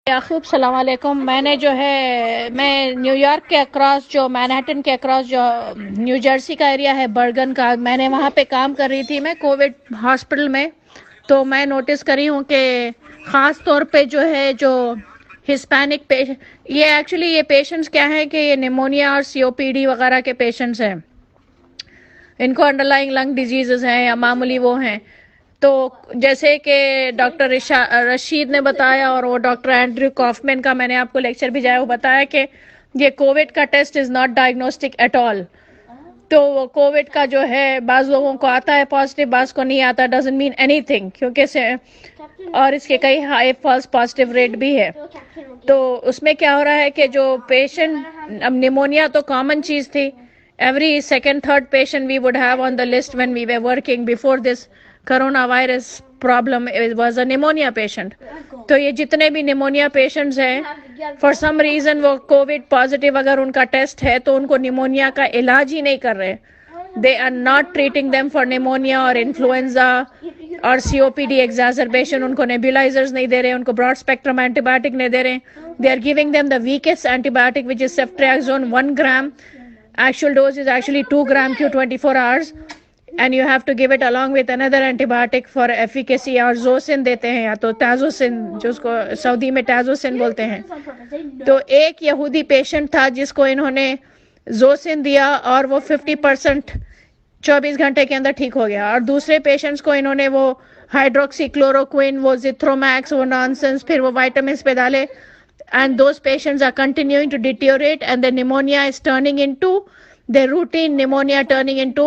یعقوب السلام علیکم. میں نے جو ہے میں نیو یارک کے اکراس جو مینہٹن کے اکراس جو نیو جرسی کا ایریا ہے برگن کا, میں نے وہاں پہ کام کر رہی تھی میں کووڈ ہاسپٹل میں. تو میں نوٹس کری ہوں کہ خاص طور پہ جو ہے جو ہسپینک پیشنٹ, یہ ایکچولی یہ پیشنٹس کیا ہیں کہ یہ نیمونیا اور سی او پی ڈی وغیرہ کے پیشنٹس ہیں. ان کو انڈر لائنگ لنگ ڈیزیزز ہیں یا معمولی وہ ہیں. تو جیسے کہ ڈاکٹر رشید نے بتایا اور وہ ڈاکٹر اینڈریو کافمین کا میں نے آپ کو لیکچر بھیجایا, وہ بتایا کہ یہ کووڈ کا test is not diagnostic at all. تو وہ کووڈ کا جو ہے بعض لوگوں کو آتا ہے پازیٹیو, بعض کو نہیں آتا, ڈزنٹ مین اینی تھنگ, کیونکہ اور اس کے کئی ہائی فالس پازیٹیو ریٹ بھی ہے. تو اس میں کیا ہو رہا ہے کہ جو پیشنٹ, اب نمونیا تو کامن چیز تھی, every second third patient we would have on the list when we were working before this coronavirus problem was a pneumonia patient. تو یہ جتنے بھی نمونیا پیشنٹس ہیں for some reason وہ کووڈ پازیٹیو اگر ان کا ٹیسٹ ہے تو ان کو نمونیا کا علاج ہی نہیں کر رہے. they are not treating them for pneumonia or influenza اور COPD exacerbation. ان کو nebulizers نہیں دے رہے, ان کو broad spectrum antibiotic نہیں دے رہے. they are giving them the weakest antibiotic which is ceftriaxone 1 gram. Actual dose is actually 2 gram q 24 hours and you have to give it along with another antibiotic for efficacy. اور زوسن دیتے ہیں یا تو تازوسن, جو اس کو سعودی میں تازوسن بولتے ہیں. تو ایک یہودی پیشنٹ تھا جس کو انہوں نے زوسن دیا اور وہ 50% 24 گھنٹے کے اندر ٹھیک ہو گیا, اور دوسرے پیشنٹس کو انہوں نے وہ ہائیڈروکسی کلوروکوئن, وہ زیتھرومیکس, وہ نانسنس, پھر وہ وائٹامنس پہ ڈالے. And those patients are continuing to deteriorate and the pneumonia is turning into, the routine pneumonia turning into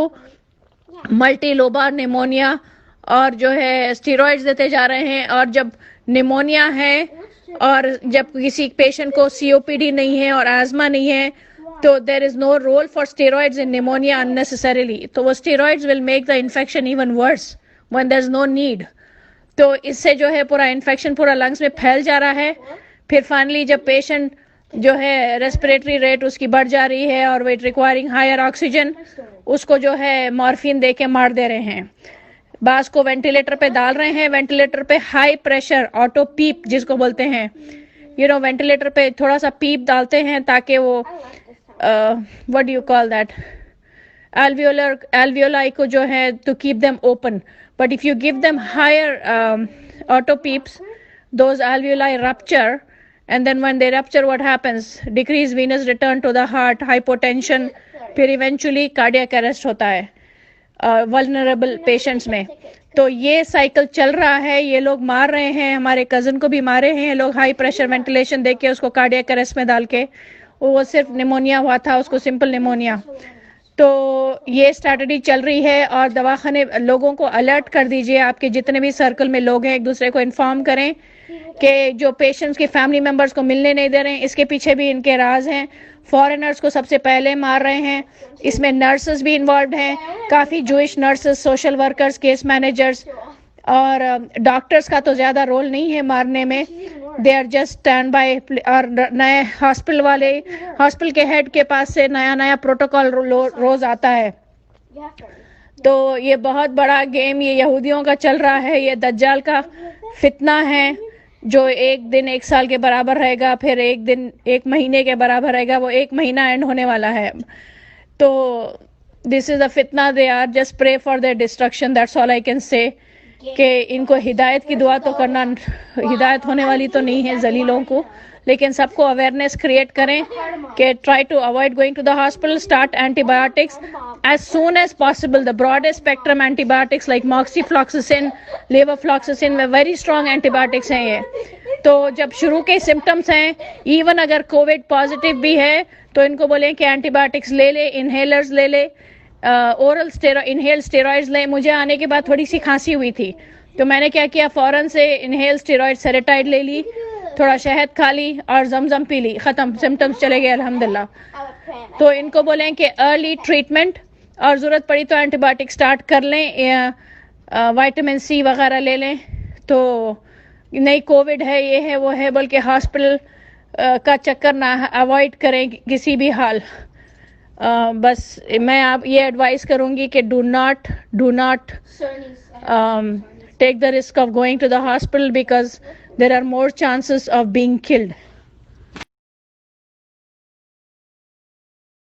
multi-lobar pneumonia. اور جو ہے اسٹیرائڈز دیتے جا رہے ہیں. اور جب نمونیا ہے اور جب کسی پیشنٹ کو COPD نہیں ہے اور آزما نہیں ہے تو there is no role for steroids in pneumonia unnecessarily. تو وہ steroids will make the infection even worse when there is no need. تو اس سے جو ہے پورا انفیکشن پورا لنگس میں پھیل جا رہا ہے. پھر فائنلی جب پیشنٹ جو ہے ریسپریٹری ریٹ اس کی بڑھ جا رہی ہے اور ویٹ ریکوائرنگ ہائر آکسیجن, اس کو جو ہے مارفین دے کے مار دے رہے ہیں. بعض کو وینٹیلیٹر پہ ڈال رہے ہیں, وینٹیلیٹر پہ ہائی پریشر آٹو پیپ جس کو بولتے ہیں, وینٹیلیٹر پہ تھوڑا سا پیپ ڈالتے ہیں تاکہ وہ what do you call that, alveoli کو جو ہے to keep them open. But if you give them higher auto peeps, those alveoli rupture, and then when they rupture what happens, decreased venous return to the heart, hypotension, پھر eventually cardiac arrest ہوتا ہے vulnerable patients میں. تو یہ cycle چل رہا ہے, یہ لوگ مار رہے ہیں. ہمارے کزن کو بھی مارے ہیں لوگ ہائی پریشر وینٹیلیشن دے کے, اس کو کارڈیاک اریسٹ میں ڈال کے. وہ صرف نمونیا ہوا تھا, اس کو سمپل نمونیا. تو یہ اسٹریٹجی چل رہی ہے. اور دواخانے لوگوں کو الرٹ کر دیجئے, آپ کے جتنے بھی سرکل میں لوگ ہیں ایک دوسرے کو انفارم کریں کہ جو پیشنٹس کے فیملی ممبرس کو ملنے نہیں دے رہے ہیں, اس کے پیچھے بھی ان کے راز ہیں. فارنرز کو سب سے پہلے مار رہے ہیں, اس میں نرسز بھی انوالوڈ ہیں, کافی Jewish nurses, social workers, case managers, اور ڈاکٹرز کا تو زیادہ رول نہیں ہے مارنے میں. They are just stand by. اور نئے ہاسپٹل والے, ہاسپٹل کے ہیڈ کے پاس سے نیا پروٹوکول روز آتا ہے. تو یہ بہت بڑا گیم یہ یہودیوں کا چل رہا ہے. یہ دجال کا فتنہ ہے جو ایک دن 1 سال کے برابر رہے گا, پھر ایک دن 1 مہینے کے برابر رہے گا, وہ 1 مہینہ اینڈ ہونے والا ہے. تو دس از اے فتنہ. They are just pray for their destruction, that's all I can say. کہ ان کو ہدایت کی دعا تو کرنا, ہدایت ہونے والی تو نہیں ہے ذلیلوں کو, لیکن سب کو اویئرنیس کریٹ کریں کہ try to avoid going to the hospital. Start اینٹی بایوٹکس as soon as possible. The broadest spectrum antibiotics like moxifloxacin, levofloxacin میں very strong antibiotics ہیں یہ. تو جب شروع کے سمٹمز ہیں, ایون اگر کووڈ پازیٹیو بھی ہے تو ان کو بولیں کہ اینٹی بایوٹکس لے لے, انہیلرز لے لے, اورل انہیل اسٹیرائڈز لیں. مجھے آنے کے بعد تھوڑی سی کھانسی ہوئی تھی تو میں نے کیا کیا, فوراً سے انہیل اسٹیرائڈ سیریٹائڈ لے لی, تھوڑا شہد کھا لی اور زمزم پی لی, ختم, سمٹمز چلے گئے الحمدللہ. تو ان کو بولیں کہ ارلی ٹریٹمنٹ, اور ضرورت پڑی تو اینٹی بایوٹک اسٹارٹ کر لیں, وائٹامن سی وغیرہ لے لیں. تو نہیں کووڈ ہے, یہ ہے, وہ ہے, بلکہ ہاسپٹل کا چکر نہ اوائڈ کریں کسی بھی حال. بس میں آپ یہ ایڈوائز کروں گی کہ do not take the risk of going to the hospital because there are more chances of being killed.